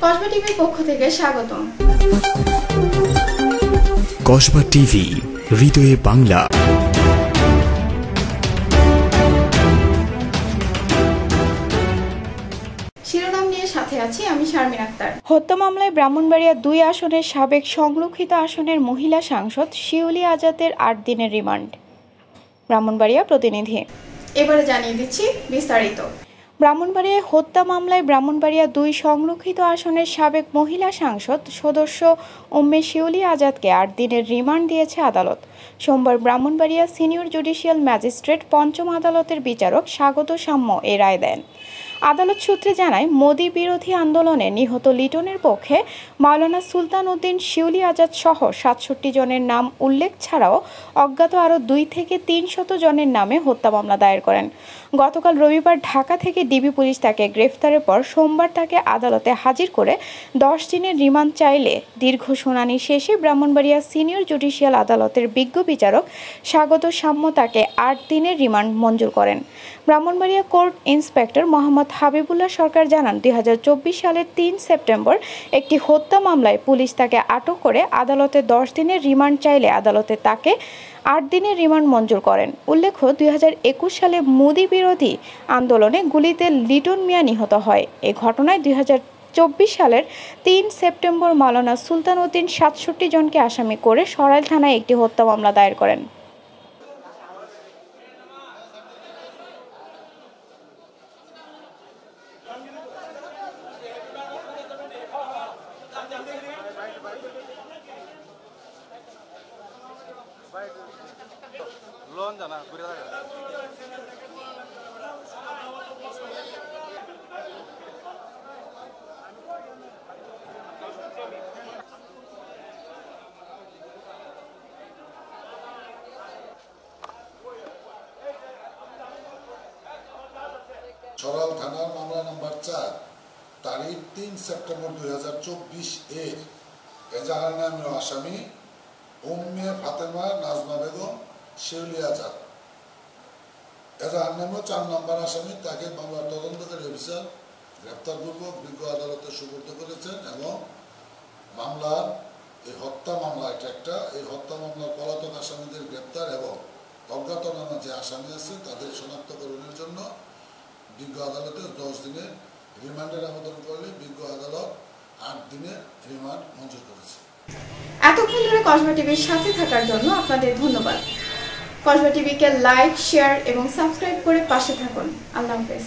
কসবা টিভির পক্ষ থেকে স্বাগতম। কসবা টিভি, হৃদয়ে বাংলা। শিরোনাম নিয়ে সাথে আছি আমি শারমিন আক্তার। হত্যা মামলায় ব্রাহ্মণবাড়িয়া ২ আসনের সাবেক সংরক্ষিত আসনের মহিলা সাংসদ শিউলি আজাদের ৮ দিনের রিমান্ড। ব্রাহ্মণবাড়িয়া প্রতিনিধি। এবারে জানিয়ে দিচ্ছি বিস্তারিত। ব্রাহ্মণবাড়িয়ায় হত্যা মামলায় ব্রাহ্মণবাড়িয়া ২ সংরক্ষিত আসনের সাবেক মহিলা সাংসদ সদস্য উম্মে শিউলি আজাদকে ৮ দিনের রিমান্ড দিয়েছে আদালত। সোমবার ব্রাহ্মণবাড়িয়া সিনিয়র জুডিশিয়াল ম্যাজিস্ট্রেট পঞ্চম আদালতের বিচারক স্বাগত সাম্য এ রায় দেন। আদালত সূত্রে জানায়, মোদি বিরোধী আন্দোলনে নিহত লিটনের পক্ষে মাওলানা সুলতান উদ্দিন শিউলি আজাদ সহ ৬৭ জনের নাম উল্লেখ ছাড়াও অজ্ঞাত আরও ২ থেকে ৩০০ জনের নামে হত্যা মামলা দায়ের করেন। গতকাল রবিবার ঢাকা থেকে ডিবি পুলিশ তাকে গ্রেফতারের পর সোমবার তাকে আদালতে হাজির করে ১০ দিনের রিমান্ড চাইলে দীর্ঘ শুনানি শেষে ব্রাহ্মণবাড়িয়া সিনিয়র জুডিশিয়াল আদালতের বিজ্ঞ বিচারক স্বাগত সাম্য তাকে ৮ দিনের রিমান্ড মঞ্জুর করেন। ব্রাহ্মণবাড়িয়া কোর্ট ইন্সপেক্টর মোহাম্মদ হাবিবুল্লাহ সরকার জানান, ২০২৪ সালের ৩ সেপ্টেম্বর একটি হত্যা মামলায় পুলিশ তাকে আটক করে আদালতে ১০ দিনের রিমান্ড চাইলে আদালতে তাকে ৮ দিনের রিমান্ড মঞ্জুর করেন। উল্লেখ্য, ২০২১ সালে মোদি বিরোধী আন্দোলনে গুলিতে লিটন মিয়া নিহত হয়। এ ঘটনায় ২০২৪ সালের ৩ সেপ্টেম্বর মাওলানা সুলতান উদ্দিন ৬৭ জনকে আসামি করে সরাইল থানায় একটি হত্যা মামলা দায়ের করেন। সরাইল থানার মামলা নম্বর ৪ তারিখ ৩ সেপ্টেম্বর ২০২৪ এর এজাহার নামীয় আসামি উম্মে ফাতেমা নাজমা বেগম শিউলি আজাদ। এজাহার নামীয় ৪ নম্বর আসামি তাকে মামলার তদন্তকারী অফিসার গ্রেপ্তারপূর্বক বিজ্ঞ আদালতে সুপর্দ করেছেন এবং মামলার এই হত্যা মামলা এই হত্যা মামলার পলাতক আসামিদের গ্রেপ্তার এবং অজ্ঞাতনামা যে আসামি আছে তাদের শনাক্তকরণের জন্য বিজ্ঞ আদালতে ১০ দিনের রিমান্ডের আবেদন করলে বিজ্ঞ আদালত ৮ দিনের রিমান্ড মঞ্জুর করেছে। এতক্ষণ ধরে কসবা টিভির সাথে থাকার জন্য আপনাদের ধন্যবাদ। কসবা টিভিকে লাইক, শেয়ার এবং সাবস্ক্রাইব করে পাশে থাকুন। আল্লাহ হাফেজ।